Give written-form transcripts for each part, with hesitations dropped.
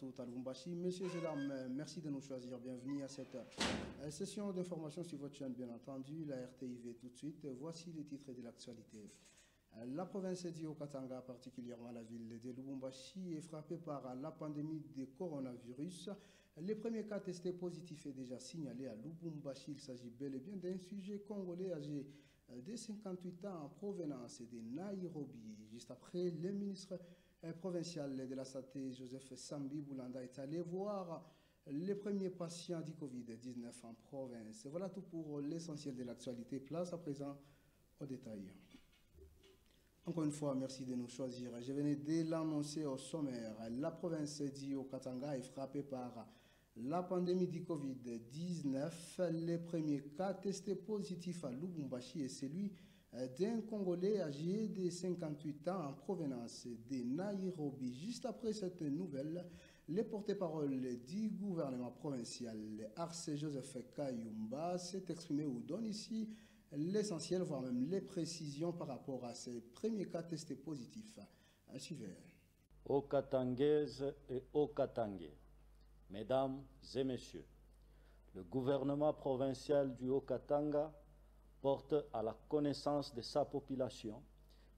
partout à Lubumbashi. Messieurs et dames, merci de nous choisir. Bienvenue à cette session d'information sur votre chaîne, bien entendu, la RTIV tout de suite. Voici les titres de l'actualité. La province du Haut-Katanga, particulièrement la ville de Lubumbashi, est frappée par la pandémie de coronavirus. Les premiers cas testés positifs est déjà signalé à Lubumbashi. Il s'agit bel et bien d'un sujet congolais âgé de 58 ans en provenance de Nairobi. Juste après, le ministre provincial de la Santé, Joseph Sambi Boulanda, est allé voir les premiers patients du Covid-19 en province. Voilà tout pour l'essentiel de l'actualité. Place à présent au détail. Encore une fois, merci de nous choisir. Je venais de l'annoncer au sommaire. La province du Haut-Katanga est frappée par la pandémie du Covid-19. Les premiers cas testés positifs à Lubumbashi est celui d'un Congolais âgé de 58 ans en provenance de Nairobi. Juste après cette nouvelle, le porte-parole du gouvernement provincial, Arce Joseph Kayumba, s'est exprimé ou donne ici l'essentiel, voire même les précisions par rapport à ces premiers cas testés positifs. Suivez. Haut-Katangaises et Haut-Katangais, mesdames et messieurs, le gouvernement provincial du Haut-Katanga porte à la connaissance de sa population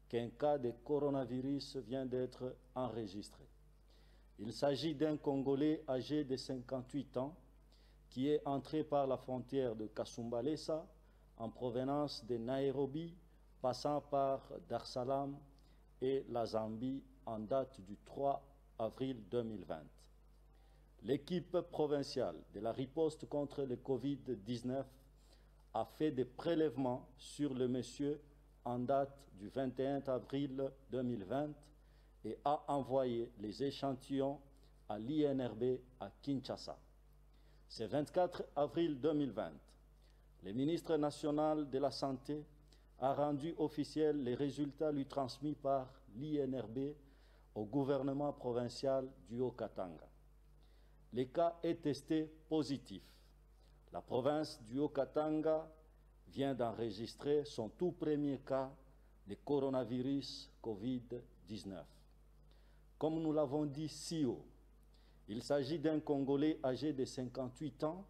qu'un cas de coronavirus vient d'être enregistré. Il s'agit d'un Congolais âgé de 58 ans qui est entré par la frontière de Kasumbalesa en provenance de Nairobi, passant par Dar es Salaam et la Zambie en date du 3 avril 2020. L'équipe provinciale de la riposte contre le Covid-19 a fait des prélèvements sur le monsieur en date du 21 avril 2020 et a envoyé les échantillons à l'INRB à Kinshasa. Ce 24 avril 2020, le ministre national de la Santé a rendu officiel les résultats lui transmis par l'INRB au gouvernement provincial du Haut-Katanga. Le cas est testé positif. La province du Haut-Katanga vient d'enregistrer son tout premier cas de coronavirus Covid-19. Comme nous l'avons dit si haut, il s'agit d'un Congolais âgé de 58 ans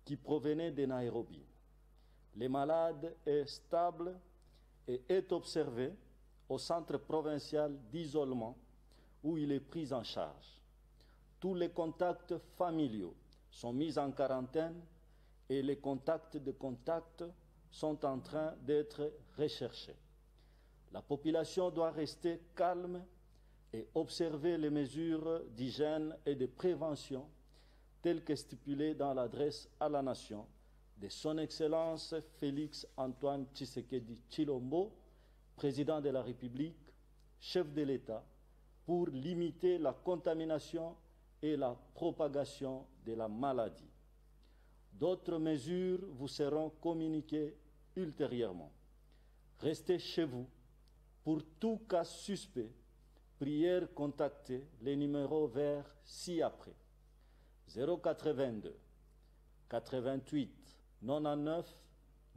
qui provenait de Nairobi. Le malade est stable et est observé au centre provincial d'isolement où il est pris en charge. Tous les contacts familiaux sont mis en quarantaine et les contacts de contact sont en train d'être recherchés. La population doit rester calme et observer les mesures d'hygiène et de prévention telles que stipulées dans l'adresse à la nation de son Excellence Félix Antoine Tshisekedi Tshilombo, président de la République, chef de l'État, pour limiter la contamination et la propagation de la maladie. D'autres mesures vous seront communiquées ultérieurement. Restez chez vous. Pour tout cas suspect, prière contacter les numéros verts ci-après. 082 88 99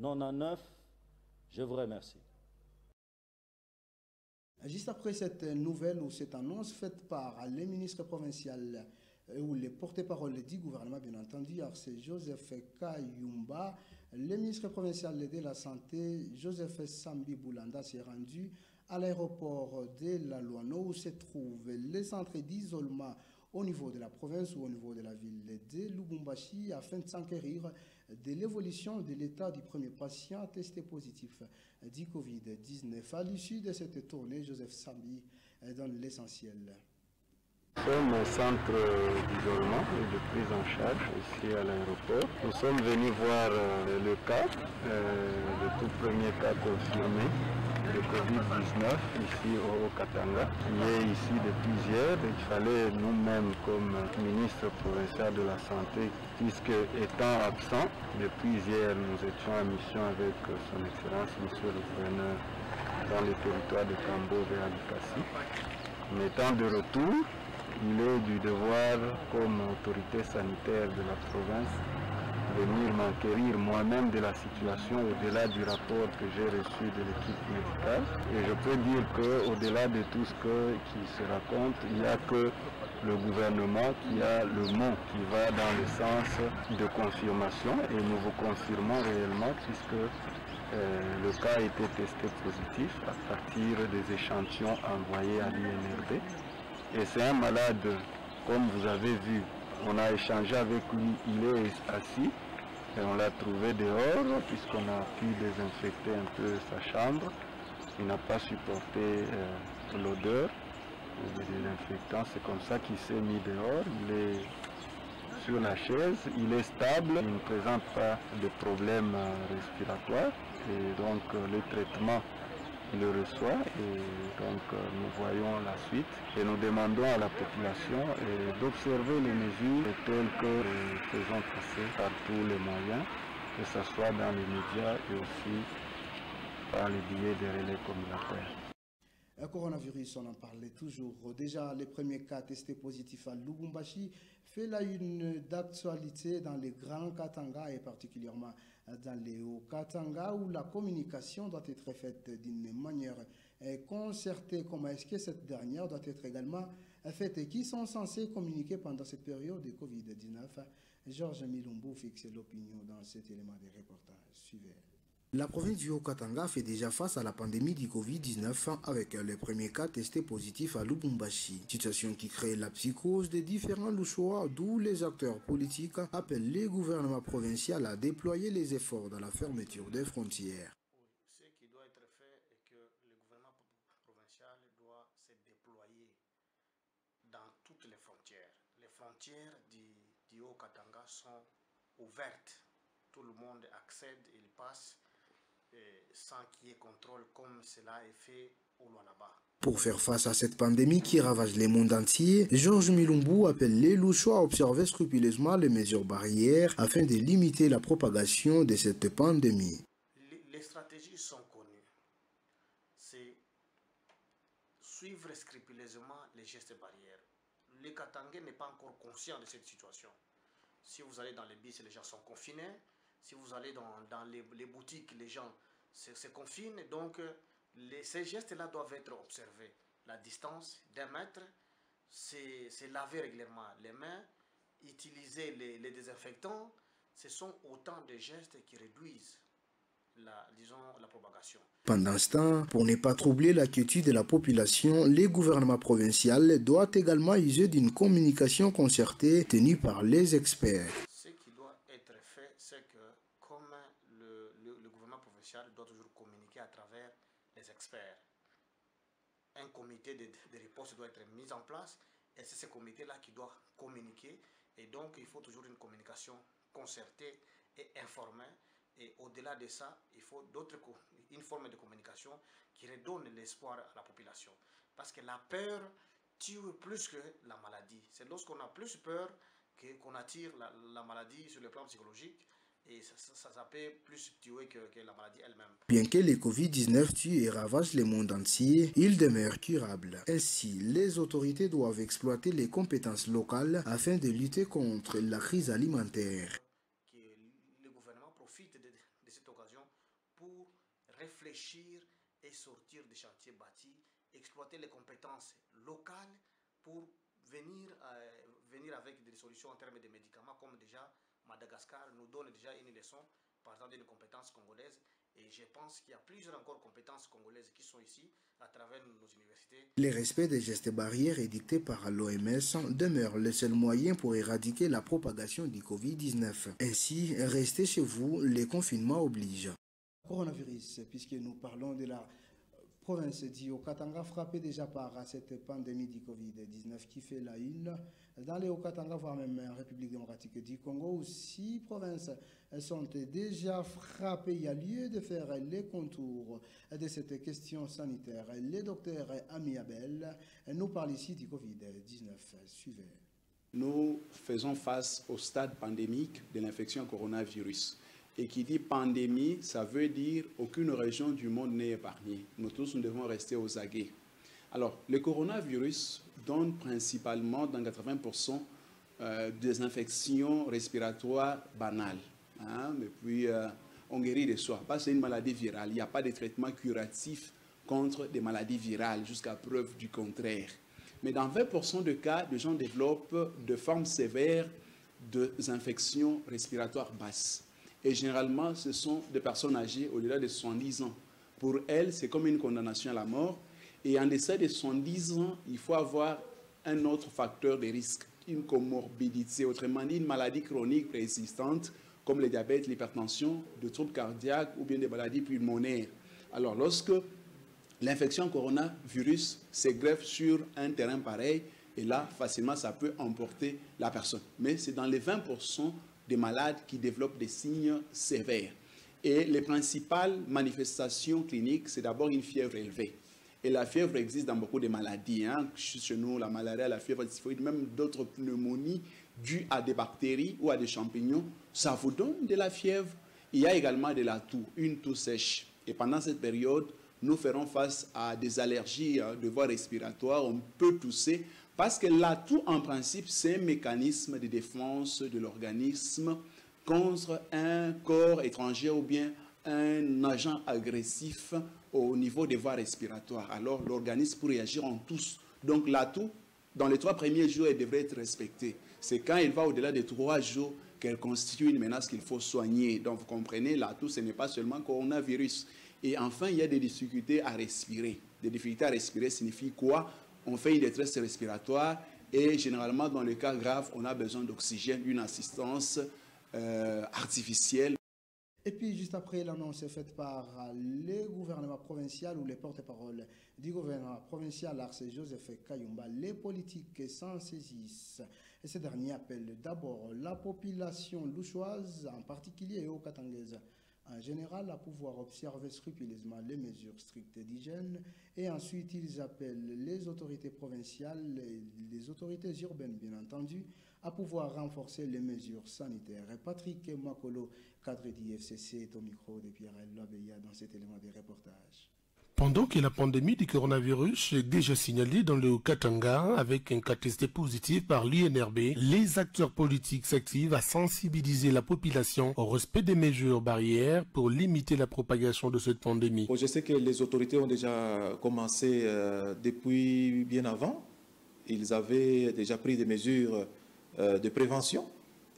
99. Je vous remercie. Juste après cette nouvelle ou cette annonce faite par le ministre provincial ou les porte-parole du gouvernement, bien entendu, c'est Joseph Kayumba, le ministre provincial de la Santé, Joseph Sambi Boulanda, s'est rendu à l'aéroport de la Louano où se trouvent les centres d'isolement au niveau de la province ou au niveau de la ville de Lubumbashi afin de s'enquérir de l'évolution de l'état du premier patient testé positif du Covid-19. À l'issue de cette tournée, Joseph Sambi donne l'essentiel. Nous sommes au centre d'isolement et de prise en charge ici à l'aéroport. Nous sommes venus voir le cas, le tout premier cas confirmé de Covid-19 ici au Katanga, qui est ici depuis hier. Il fallait nous-mêmes comme ministre provincial de la Santé, puisque étant absent, depuis hier nous étions en mission avec son Excellence Monsieur le Gouverneur dans le territoire de Kambo et Alikasi. Mais étant de retour, il est du devoir comme autorité sanitaire de la province venir m'enquérir moi-même de la situation au-delà du rapport que j'ai reçu de l'équipe médicale. Et je peux dire qu'au-delà de tout ce qui se raconte, il n'y a que le gouvernement qui a le mot qui va dans le sens de confirmation et nous vous confirmons réellement puisque le cas a été testé positif à partir des échantillons envoyés à l'INRB. Et c'est un malade, comme vous avez vu, on a échangé avec lui, il est assis et on l'a trouvé dehors puisqu'on a pu désinfecter un peu sa chambre. Il n'a pas supporté l'odeur des désinfectants, c'est comme ça qu'il s'est mis dehors. Il est sur la chaise, il est stable, il ne présente pas de problème respiratoire et donc le traitement il le reçoit et donc nous voyons la suite et nous demandons à la population d'observer les mesures telles que nous faisons passer par tous les moyens, que ce soit dans les médias et aussi par les billets de relais communautaires. Un coronavirus, on en parlait toujours. Déjà, les premiers cas testés positifs à Lubumbashi fait la une d'actualité dans les grands Katanga et particulièrement dans les hauts Katanga où la communication doit être faite d'une manière concertée. Comment est-ce que cette dernière doit être également faite et qui sont censés communiquer pendant cette période de Covid-19? Georges Milumbu fixe l'opinion dans cet élément de reportage. Suivez. La province du Haut-Katanga fait déjà face à la pandémie du Covid-19 avec les premiers cas testés positifs à Lubumbashi. Situation qui crée la psychose des différents Louchois, d'où les acteurs politiques appellent les gouvernements provinciaux à déployer les efforts dans la fermeture des frontières. Ce qui doit être fait est que le gouvernement provincial doit se déployer dans toutes les frontières. Les frontières du Haut-Katanga sont ouvertes. Tout le monde accède, il passe. Sans qu'il y ait contrôle comme cela est fait au Lualaba. Pour faire face à cette pandémie qui ravage le monde entier, Georges Milumbu appelle les Louchois à observer scrupuleusement les mesures barrières afin de limiter la propagation de cette pandémie. Les stratégies sont connues. C'est suivre scrupuleusement les gestes barrières. Le Katangais n'est pas encore conscient de cette situation. Si vous allez dans les bus, les gens sont confinés. Si vous allez dans les boutiques, les gens se confinent. Donc, ces gestes-là doivent être observés. La distance d'1 mètre, c'est laver régulièrement les mains, utiliser les désinfectants. Ce sont autant de gestes qui réduisent la propagation. Pendant ce temps, pour ne pas troubler l'inquiétude de la population, les gouvernements provinciaux doivent également user d'une communication concertée tenue par les experts. Ce qui doit être fait, c'est que comme le gouvernement provincial doit toujours communiquer à travers les experts, un comité de riposte doit être mis en place et c'est ce comité-là qui doit communiquer et donc il faut toujours une communication concertée et informée. Et au-delà de ça, il faut une forme de communication qui redonne l'espoir à la population. Parce que la peur tue plus que la maladie. C'est lorsqu'on a plus peur qu'on attire la maladie sur le plan psychologique. Et ça peut plus tuer que la maladie elle-même. Bien que le Covid-19 tue et ravage le monde entier, il demeure curable. Ainsi, les autorités doivent exploiter les compétences locales afin de lutter contre la crise alimentaire. De cette occasion pour réfléchir et sortir des chantiers bâtis, exploiter les compétences locales pour venir avec des solutions en termes de médicaments comme déjà Madagascar nous donne déjà une leçon partant d'une compétence congolaise et je pense qu'il y a plusieurs encore compétences congolaises qui sont ici à travers nos universités. Le respect des gestes barrières édictés par l'OMS demeure le seul moyen pour éradiquer la propagation du Covid-19. Ainsi, restez chez vous, les confinements obligent. Coronavirus, puisque nous parlons de la province du Haut-Katanga frappée déjà par cette pandémie du Covid-19 qui fait la une dans les Haut-Katanga, voire même en République démocratique du Congo, où 6 provinces sont déjà frappées. Il y a lieu de faire les contours de cette question sanitaire. Le docteur Ami Abel nous parle ici du Covid-19. Suivez. Nous faisons face au stade pandémique de l'infection coronavirus. Et qui dit pandémie, ça veut dire aucune région du monde n'est épargnée. Nous tous, nous devons rester aux aguets. Alors, le coronavirus donne principalement dans 80% des infections respiratoires banales. Hein, et puis, on guérit de soi. Parce que c'est une maladie virale. Il n'y a pas de traitement curatif contre des maladies virales, jusqu'à preuve du contraire. Mais dans 20% de cas, les gens développent de formes sévères des infections respiratoires basses. Et généralement, ce sont des personnes âgées au-delà de 70 ans. Pour elles, c'est comme une condamnation à la mort. Et en deçà de 70 ans, il faut avoir un autre facteur de risque, une comorbidité, autrement dit une maladie chronique préexistante, comme le diabète, l'hypertension, des troubles cardiaques ou bien des maladies pulmonaires. Alors, lorsque l'infection coronavirus se greffe sur un terrain pareil, et là, facilement, ça peut emporter la personne. Mais c'est dans les 20% des malades qui développent des signes sévères. Et les principales manifestations cliniques, c'est d'abord une fièvre élevée. Et la fièvre existe dans beaucoup de maladies. Chez nous, la malaria, la fièvre typhoïde, même d'autres pneumonies dues à des bactéries ou à des champignons, ça vous donne de la fièvre. Il y a également de la toux, une toux sèche. Et pendant cette période, nous ferons face à des allergies de voie respiratoire. On peut tousser parce que la toux, en principe, c'est un mécanisme de défense de l'organisme contre un corps étranger ou bien un agent agressif au niveau des voies respiratoires. Alors, l'organisme peut réagir en tous. Donc, la toux, dans les 3 premiers jours, elle devrait être respectée. C'est quand elle va au-delà des 3 jours qu'elle constitue une menace qu'il faut soigner. Donc, vous comprenez, la toux, ce n'est pas seulement coronavirus. Et enfin, il y a des difficultés à respirer. Des difficultés à respirer signifie quoi? On fait une détresse respiratoire et généralement, dans le cas grave, on a besoin d'oxygène, d'une assistance artificielle. Et puis, juste après, l'annonce est faite par le gouvernement provincial ou les porte-parole du gouvernement provincial, Arce Joseph Kayumba. Les politiques s'en saisissent. Et ce dernier appelle d'abord la population louchoise, en particulier et au Katangaise en général, à pouvoir observer scrupuleusement les mesures strictes d'hygiène. Et ensuite, ils appellent les autorités provinciales, les autorités urbaines, bien entendu, à pouvoir renforcer les mesures sanitaires. Patrick Makolo, cadre d'IFCC, est au micro de Pierre Lobeya dans cet élément de reportage. Pendant que la pandémie du coronavirus est déjà signalée dans le Haut-Katanga avec un cas testé positif par l'INRB, les acteurs politiques s'activent à sensibiliser la population au respect des mesures barrières pour limiter la propagation de cette pandémie. Je sais que les autorités ont déjà commencé depuis bien avant. Ils avaient déjà pris des mesures de prévention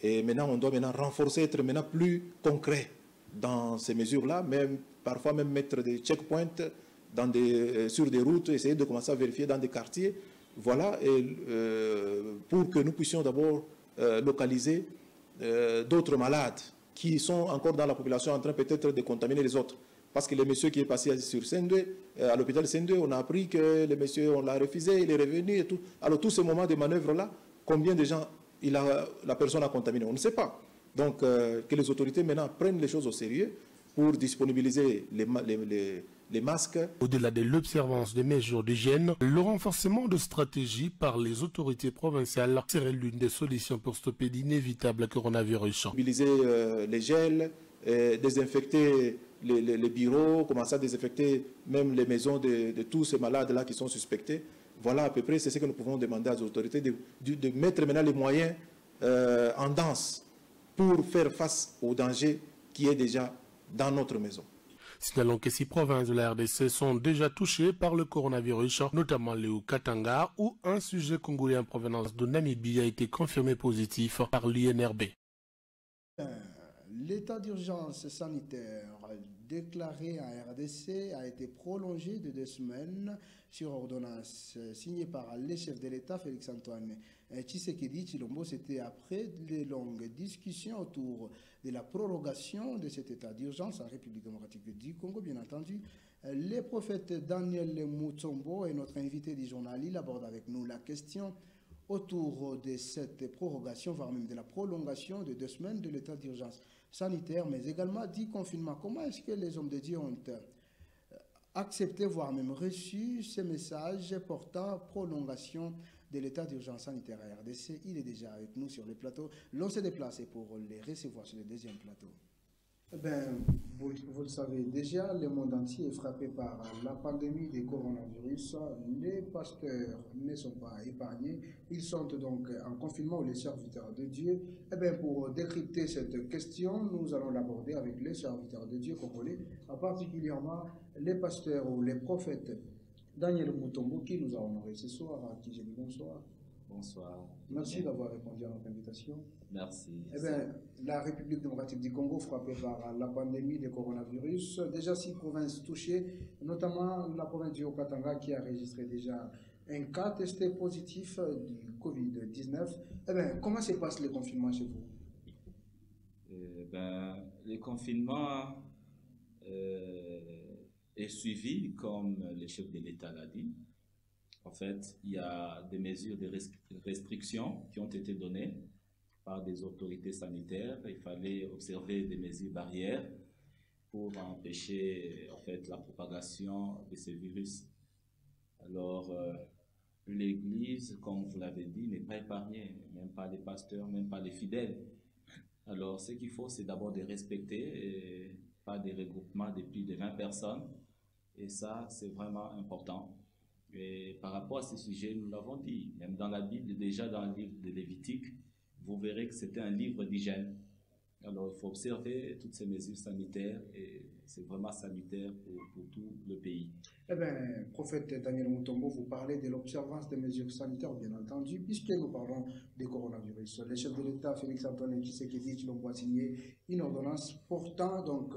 et maintenant on doit renforcer, être plus concret dans ces mesures-là, même parfois même mettre des checkpoints sur des routes, essayer de commencer à vérifier dans des quartiers, voilà, et, pour que nous puissions d'abord localiser d'autres malades qui sont encore dans la population en train peut-être de contaminer les autres. Parce que le monsieur qui est passé sur Sendwe, à l'hôpital Sendwe, on a appris que le monsieur, on l'a refusé, il est revenu et tout. Alors tous ces moments de manœuvre-là, combien de gens la personne a contaminé? On ne sait pas. Donc que les autorités maintenant prennent les choses au sérieux pour disponibiliser les masques. Au-delà de l'observance des mesures d'hygiène, le renforcement de stratégies par les autorités provinciales serait l'une des solutions pour stopper l'inévitable coronavirus. Mobiliser les gels, désinfecter les bureaux, commencer à désinfecter même les maisons de tous ces malades-là qui sont suspectés. Voilà à peu près, c'est ce que nous pouvons demander aux autorités, de mettre maintenant les moyens en danse pour faire face au danger qui est déjà dans notre maison. Signalons que 6 provinces de la RDC sont déjà touchées par le coronavirus, notamment le Haut-Katanga, où un sujet congolais en provenance de Namibie a été confirmé positif par l'INRB. L'état d'urgence sanitaire déclaré en RDC a été prolongé de 2 semaines sur ordonnance signée par le chef de l'État, Félix-Antoine Tshisekedi Tshilombo. C'était après de longues discussions autour de la prorogation de cet état d'urgence en République démocratique du Congo. Bien entendu, le prophète Daniel Mutombo est notre invité du journal. Il aborde avec nous la question autour de cette prorogation, voire même de la prolongation de 2 semaines de l'état d'urgence sanitaire, mais également du confinement. Comment est-ce que les hommes de Dieu ont accepté, voire même reçu ces messages portant prolongation de l'état d'urgence sanitaire à RDC? Il est déjà avec nous sur le plateau. L'on s'est déplacé pour les recevoir sur le 2e plateau. Vous le savez déjà, le monde entier est frappé par la pandémie du coronavirus. Les pasteurs ne sont pas épargnés. Ils sont donc en confinement, les serviteurs de Dieu. Pour décrypter cette question, nous allons l'aborder avec les serviteurs de Dieu congolais, particulièrement les pasteurs ou les prophètes Daniel Mutombo, qui nous a honoré ce soir, à qui j'ai dit bonsoir. Bonsoir. Merci d'avoir répondu à notre invitation. Merci. Eh bien, la République démocratique du Congo, frappée par la pandémie du coronavirus, déjà 6 provinces touchées, notamment la province du Haut-Katanga qui a enregistré déjà un cas testé positif du Covid-19. Eh bien, comment se passe le confinement chez vous? Le confinement est suivi comme le chef de l'État l'a dit. En fait, il y a des mesures de restriction qui ont été données par des autorités sanitaires. Il fallait observer des mesures barrières pour empêcher en fait, la propagation de ce virus. Alors, l'Église, comme vous l'avez dit, n'est pas épargnée, même pas les pasteurs, même pas les fidèles. Alors, ce qu'il faut, c'est d'abord de respecter, pas des regroupements de plus de 20 personnes. Et ça, c'est vraiment important. Et par rapport à ce sujet, nous l'avons dit, même dans la Bible, déjà dans le livre de Lévitique, vous verrez que c'était un livre d'hygiène. Alors, il faut observer toutes ces mesures sanitaires et c'est vraiment sanitaire pour tout le pays. Eh bien, prophète Daniel Mutombo, vous parlez de l'observance des mesures sanitaires, bien entendu, puisque nous parlons du coronavirus. Le chef de l'État, Félix-Antoine Tshisekedi, Tshilombo a signé une ordonnance portant donc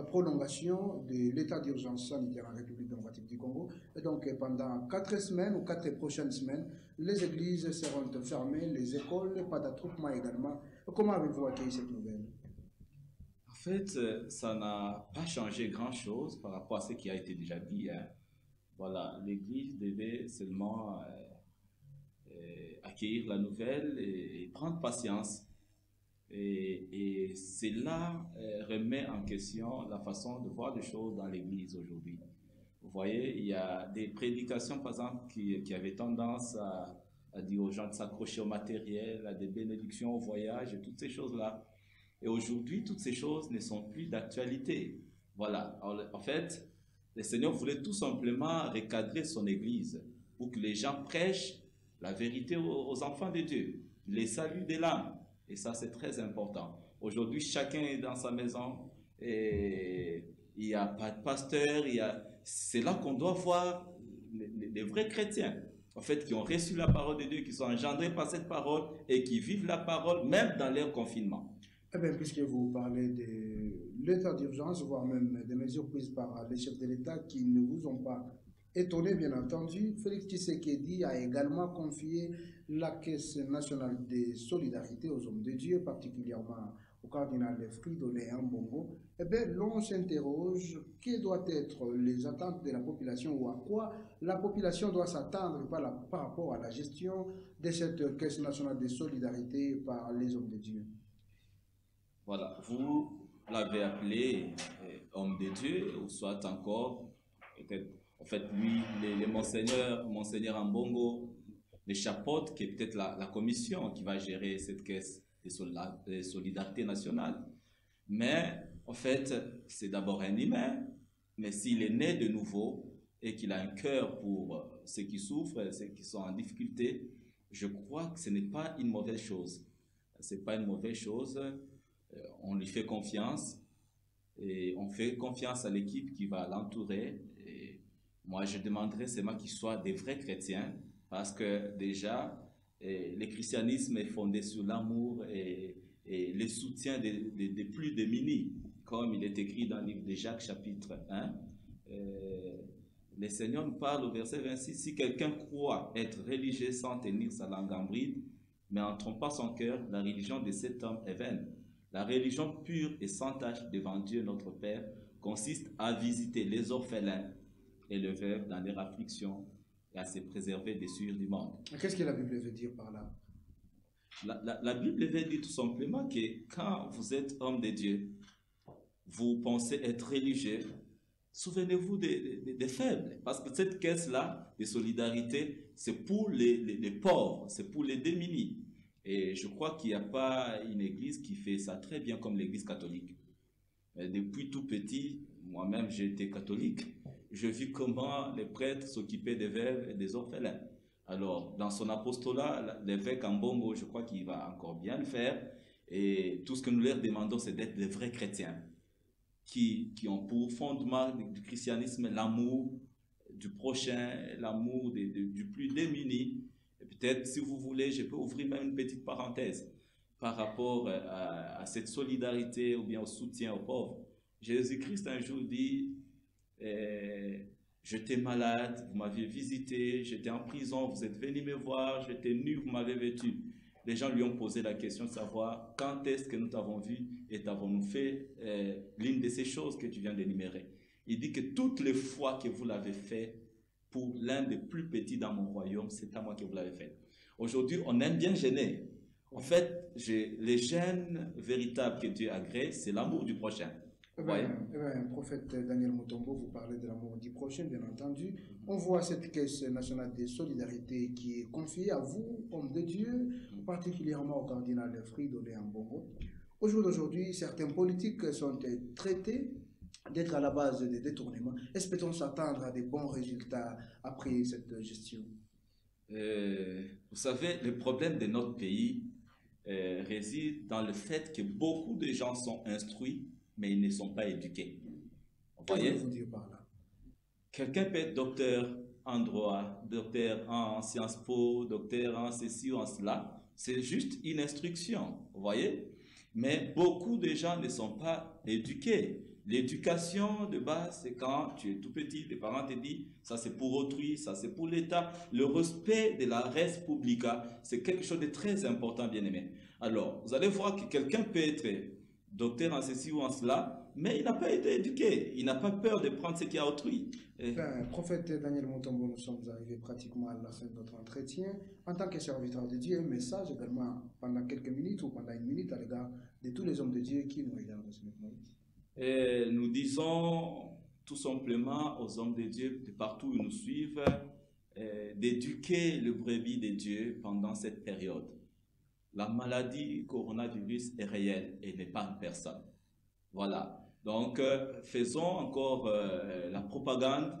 prolongation de l'état d'urgence sanitaire en République démocratique du Congo. Et donc, pendant 4 semaines ou 4 prochaines semaines, les églises seront fermées, les écoles, pas d'attroupement également. Comment avez-vous accueilli cette nouvelle? En fait, ça n'a pas changé grand-chose par rapport à ce qui a été déjà dit. Hein. Voilà, l'Église devait seulement accueillir la nouvelle et prendre patience. Et cela remet en question la façon de voir les choses dans l'Église aujourd'hui. Vous voyez, il y a des prédications, par exemple, qui avaient tendance à dire aux gens de s'accrocher au matériel, à des bénédictions au voyage et toutes ces choses-là. Et aujourd'hui, toutes ces choses ne sont plus d'actualité. Voilà. Alors, en fait, le Seigneur voulait tout simplement recadrer son Église pour que les gens prêchent la vérité aux enfants de Dieu, les saluts de l'âme. Et ça, c'est très important. Aujourd'hui, chacun est dans sa maison et il n'y a pas de pasteur. C'est là qu'on doit voir les vrais chrétiens, en fait, qui ont reçu la parole de Dieu, qui sont engendrés par cette parole et qui vivent la parole même dans leur confinement. Eh bien, puisque vous parlez de l'état d'urgence, voire même des mesures prises par les chefs de l'État qui ne vous ont pas étonné, bien entendu, Félix Tshisekedi a également confié la Caisse nationale de solidarité aux hommes de Dieu, particulièrement au cardinal Fridolin Ambongo. Eh bien, l'on s'interroge, quelles doivent être les attentes de la population ou à quoi la population doit s'attendre par rapport à la gestion de cette Caisse nationale de solidarité par les hommes de Dieu? Voilà, vous l'avez appelé homme de Dieu, ou soit encore, peut-être, en fait, lui, les monseigneur Ambongo, les chapeautes, qui est peut-être la commission qui va gérer cette caisse de solidarité nationale. Mais, en fait, c'est d'abord un humain, mais s'il est né de nouveau et qu'il a un cœur pour ceux qui souffrent, ceux qui sont en difficulté, je crois que ce n'est pas une mauvaise chose. Ce n'est pas une mauvaise chose. On lui fait confiance et on fait confiance à l'équipe qui va l'entourer. Et moi, je demanderais seulement qu'ils soient des vrais chrétiens parce que déjà, le christianisme est fondé sur l'amour et le soutien des plus démunis, comme il est écrit dans le livre de Jacques, chapitre 1. Le Seigneur nous parle au verset 26, si quelqu'un croit être religieux sans tenir sa langue en bride, mais en trompant son cœur, la religion de cet homme est vaine. La religion pure et sans tache devant Dieu notre Père consiste à visiter les orphelins et les veuves dans leur affliction et à se préserver des souillures du monde. Qu'est-ce que la Bible veut dire par là? La Bible veut dire tout simplement que quand vous êtes homme de Dieu, vous pensez être religieux, souvenez-vous des faibles. Parce que cette caisse-là de solidarité, c'est pour les pauvres, c'est pour les démunis. Et je crois qu'il n'y a pas une église qui fait ça très bien comme l'église catholique. Depuis tout petit, moi-même j'ai été catholique, je vis comment les prêtres s'occupaient des veuves et des orphelins. Alors, dans son apostolat, l'évêque Ambongo, je crois qu'il va encore bien le faire. Et tout ce que nous leur demandons, c'est d'être des vrais chrétiens qui ont pour fondement du christianisme l'amour, du prochain, l'amour du plus démuni. Et peut-être, si vous voulez, je peux ouvrir même une petite parenthèse par rapport à cette solidarité ou bien au soutien aux pauvres. Jésus-Christ un jour dit, j'étais malade, vous m'aviez visité, j'étais en prison, vous êtes venu me voir, j'étais nu, vous m'avez vêtu. Les gens lui ont posé la question de savoir quand est-ce que nous t'avons vu et t'avons-nous fait l'une de ces choses que tu viens d'énumérer. Il dit que toutes les fois que vous l'avez fait pour l'un des plus petits dans mon royaume, c'est à moi que vous l'avez fait. Aujourd'hui, on aime bien gêner. En fait, les gènes véritables que Dieu agrée, c'est l'amour du prochain. Prophète Daniel Mutombo, vous parlez de l'amour du prochain, bien entendu. On voit cette caisse nationale de solidarité qui est confiée à vous, homme de Dieu, particulièrement au cardinal Fridolin Ambongo. Au jour d'aujourd'hui, certains politiques sont traités d'être à la base des détournements. Est-ce que peut-on s'attendre à des bons résultats après cette gestion? Vous savez, le problème de notre pays réside dans le fait que beaucoup de gens sont instruits, mais ils ne sont pas éduqués. Vous voyez? Qu'est-ce que vous dire par là? Quelqu'un peut être docteur en droit, docteur en Sciences Po, docteur en ceci ou en cela. C'est juste une instruction, vous voyez? Mais beaucoup de gens ne sont pas éduqués. L'éducation de base, c'est quand tu es tout petit, les parents te disent, ça c'est pour autrui, ça c'est pour l'État. Le respect de la res publica, c'est quelque chose de très important, bien aimé. Alors, vous allez voir que quelqu'un peut être docteur en ceci ou en cela, mais il n'a pas été éduqué. Il n'a pas peur de prendre ce qui est à autrui. Prophète Daniel Mutombo, nous sommes arrivés pratiquement à la fin de notre entretien. En tant que serviteur de Dieu, un message également pendant quelques minutes ou pendant une minute à l'égard de tous les hommes de Dieu qui nous regardent ce moment. Et nous disons tout simplement aux hommes de Dieu de partout où ils nous suivent d'éduquer le brebis de Dieu pendant cette période. La maladie coronavirus est réelle et n'est pas une personne. Voilà. Donc, faisons encore la propagande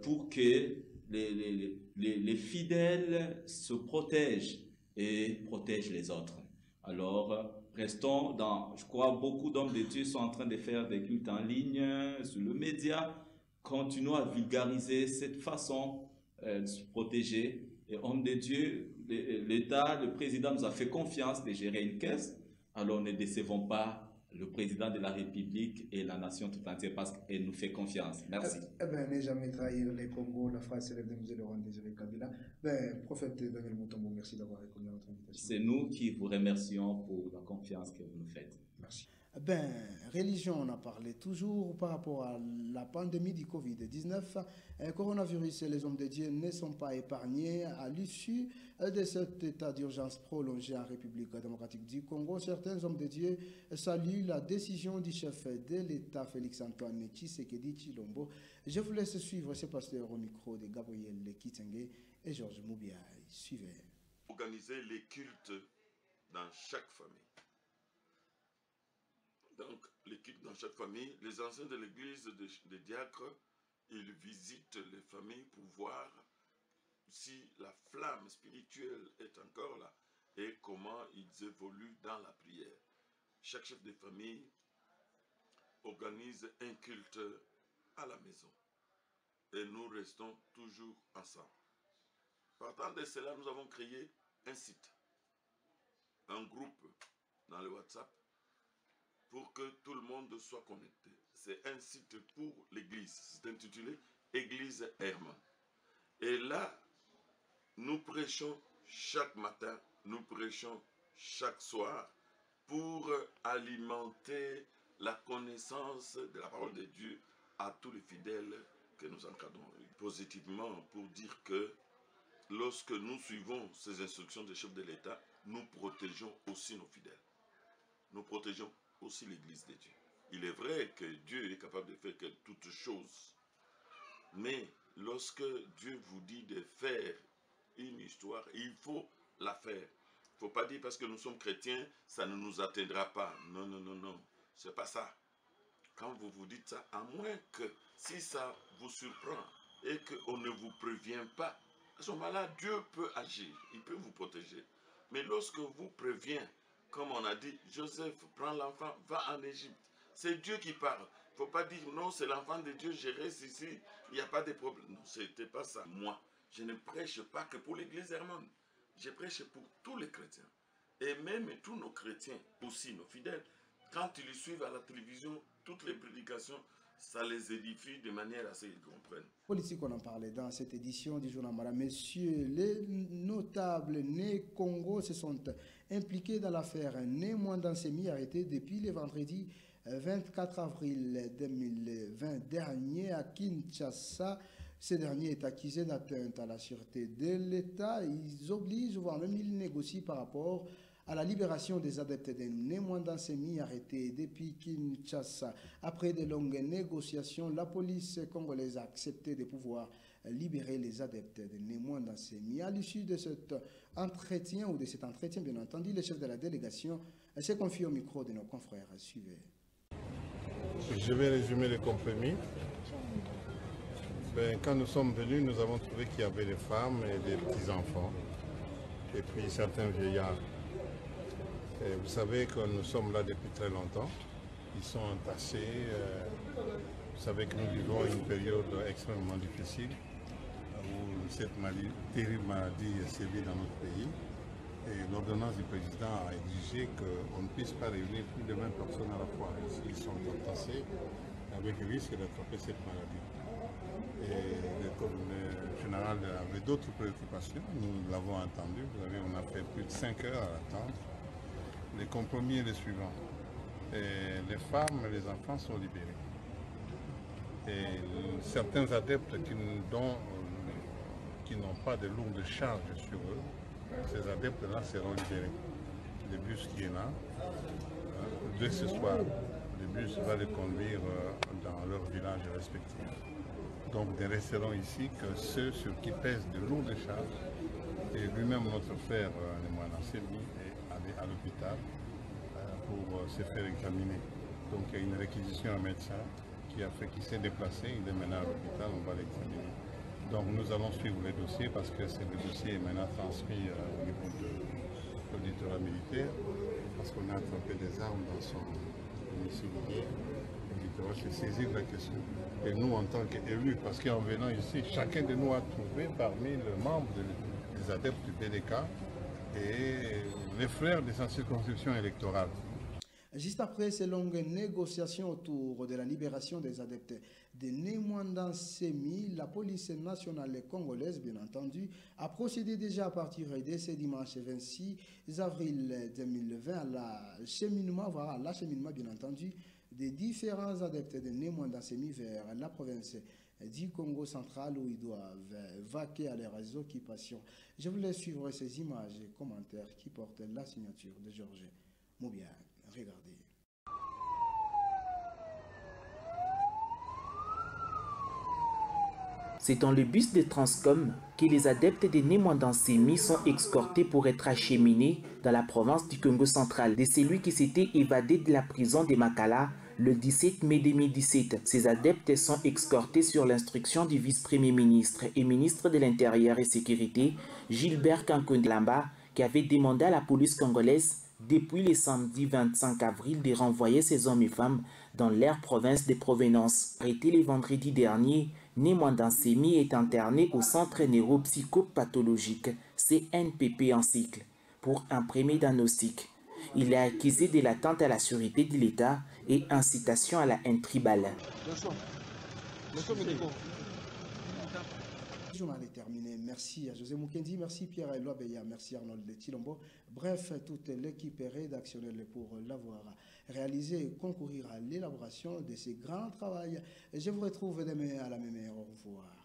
pour que les fidèles se protègent et protègent les autres. Alors, restons dans, je crois, beaucoup d'hommes de Dieu sont en train de faire des cultes en ligne, sur le média. Continuons à vulgariser cette façon de se protéger. Et hommes de Dieu, l'État, le président nous a fait confiance de gérer une caisse. Alors ne décevons pas le président de la République et la nation tout entière parce qu'elle nous fait confiance. Merci. Ne jamais trahir les Congo, la phrase célèbre de M. Laurent Désiré Kabila. Prophète Daniel Mutombo, merci d'avoir répondu à notre invitation. C'est nous qui vous remercions pour la confiance que vous nous faites. Merci. Religion, on a parlé toujours par rapport à la pandémie du Covid-19. Coronavirus et les hommes de Dieu ne sont pas épargnés. À l'issue de cet état d'urgence prolongé en République démocratique du Congo, certains hommes de Dieu saluent la décision du chef de l'État, Félix-Antoine Tshisekedi Tshilombo. Je vous laisse suivre ce pasteur au micro de Gabriel Kitenge et Georges Moubia. Suivez. Organiser les cultes dans chaque famille. Donc, les cultes dans chaque famille, les anciens de l'église des diacres, ils visitent les familles pour voir si la flamme spirituelle est encore là et comment ils évoluent dans la prière. Chaque chef de famille organise un culte à la maison et nous restons toujours ensemble. Partant de cela, nous avons créé un site, un groupe dans le WhatsApp pour que tout le monde soit connecté. C'est un site pour l'église, c'est intitulé Église Herman. Et là, nous prêchons chaque matin, nous prêchons chaque soir pour alimenter la connaissance de la parole de Dieu à tous les fidèles que nous encadrons. Positivement, pour dire que lorsque nous suivons ces instructions des chefs de l'État, nous protégeons aussi nos fidèles. Nous protégeons aussi l'Église de Dieu. Il est vrai que Dieu est capable de faire toutes choses. Mais lorsque Dieu vous dit de faire une histoire, il faut la faire. Il ne faut pas dire parce que nous sommes chrétiens, ça ne nous atteindra pas. Non, non, non, non. C'est pas ça. Quand vous vous dites ça, à moins que si ça vous surprend et qu'on ne vous prévient pas, à ce moment-là, Dieu peut agir. Il peut vous protéger. Mais lorsque vous prévient, comme on a dit, Joseph, prends l'enfant, va en Égypte. C'est Dieu qui parle. Il ne faut pas dire non, c'est l'enfant de Dieu, je reste ici, il n'y a pas de problème. Non, ce n'était pas ça. Moi, je ne prêche pas que pour l'église Hermon. Je prêche pour tous les chrétiens. Et même tous nos chrétiens, aussi nos fidèles, quand ils le suivent à la télévision, toutes les prédications, ça les édifie de manière à ce qu'ils comprennent. Politique, on en parlait dans cette édition du journal Mara. Messieurs, les notables nés Congo se sont impliqués dans l'affaire Né Mwandansemi, arrêté depuis le vendredi 24 avril 2020 dernier à Kinshasa. Ce dernier est accusé d'atteinte à la sûreté de l'État. Ils obligent, voire même ils négocient par rapport à la libération des adeptes de Né Mwandansemi arrêtés depuis Kinshasa. Après de longues négociations, la police congolaise a accepté de pouvoir libérer les adeptes de Né Mwandansemi. À l'issue de cet entretien, bien entendu, le chef de la délégation s'est confié au micro de nos confrères. Suivez. Je vais résumer les compromis. Quand nous sommes venus, nous avons trouvé qu'il y avait des femmes et des petits-enfants, et puis certains vieillards. Et vous savez que nous sommes là depuis très longtemps. Ils sont entassés. Vous savez que nous vivons une période extrêmement difficile où cette terrible maladie sévit dans notre pays. Et l'ordonnance du président a exigé qu'on ne puisse pas réunir plus de 20 personnes à la fois. Ils sont entassés avec le risque d'attraper cette maladie. Et le général avait d'autres préoccupations, nous l'avons entendu. Vous savez, on a fait plus de 5 heures à attendre. Les compromis est le suivant. Les femmes et les enfants sont libérés. Et certains adeptes qui n'ont pas de lourdes charges sur eux, ces adeptes-là seront libérés. Le bus qui est là, dès ce soir, le bus va les conduire dans leur village respectif. Donc ne resteront ici que ceux sur qui pèsent de lourdes charges. Et lui-même, notre frère Mwandansemi, est allé à l'hôpital pour se faire examiner. Donc il y a une réquisition à un médecin qui s'est déplacé, il est maintenant à l'hôpital, on va l'examiner. Donc nous allons suivre les dossiers parce que le dossier est maintenant transmis au niveau de l'auditorat militaire, parce qu'on a attrapé des armes dans son domicile hier. L'auditorat s'est saisi de la question. Et nous, en tant qu'élus, parce qu'en venant ici, chacun de nous a trouvé parmi les membres des adeptes du BDK et les frères de sa circonscription électorale. Juste après ces longues négociations autour de la libération des adeptes de Né Mwandansemi, la police nationale congolaise, bien entendu, a procédé déjà à partir de ce dimanche 26 avril 2020 à l'acheminement, bien entendu, des différents adeptes de Né Mwandansemi vers la province du Congo central où ils doivent vaquer à leurs occupations. Je voulais suivre ces images et commentaires qui portent la signature de Georges Moubiag. Regardez. C'est dans le bus de Transcom que les adeptes de Né Mwandansemi sont escortés pour être acheminés dans la province du Congo central de celui qui s'était évadé de la prison de Makala le 17 mai 2017. Ces adeptes sont escortés sur l'instruction du vice-premier ministre et ministre de l'Intérieur et Sécurité, Gilbert Kankondlamba, qui avait demandé à la police congolaise depuis le samedi 25 avril de renvoyer ces hommes et femmes dans leur province de provenance. Arrêté le vendredi dernier, Né Mwandansemi est interné au centre neuropsychopathologique CNPP en cycle pour un premier diagnostic. Il est accusé de l'atteinte à la sûreté de l'État et incitation à la haine tribale. Le journal est terminé. Merci à José Mukendi, merci Pierre Loabeya, merci Arnold de Chilombo. Bref, toute l'équipe rédactionnelle pour l'avoir réalisé et concourir à l'élaboration de ces grands travaux. Je vous retrouve demain à la même heure. Au revoir.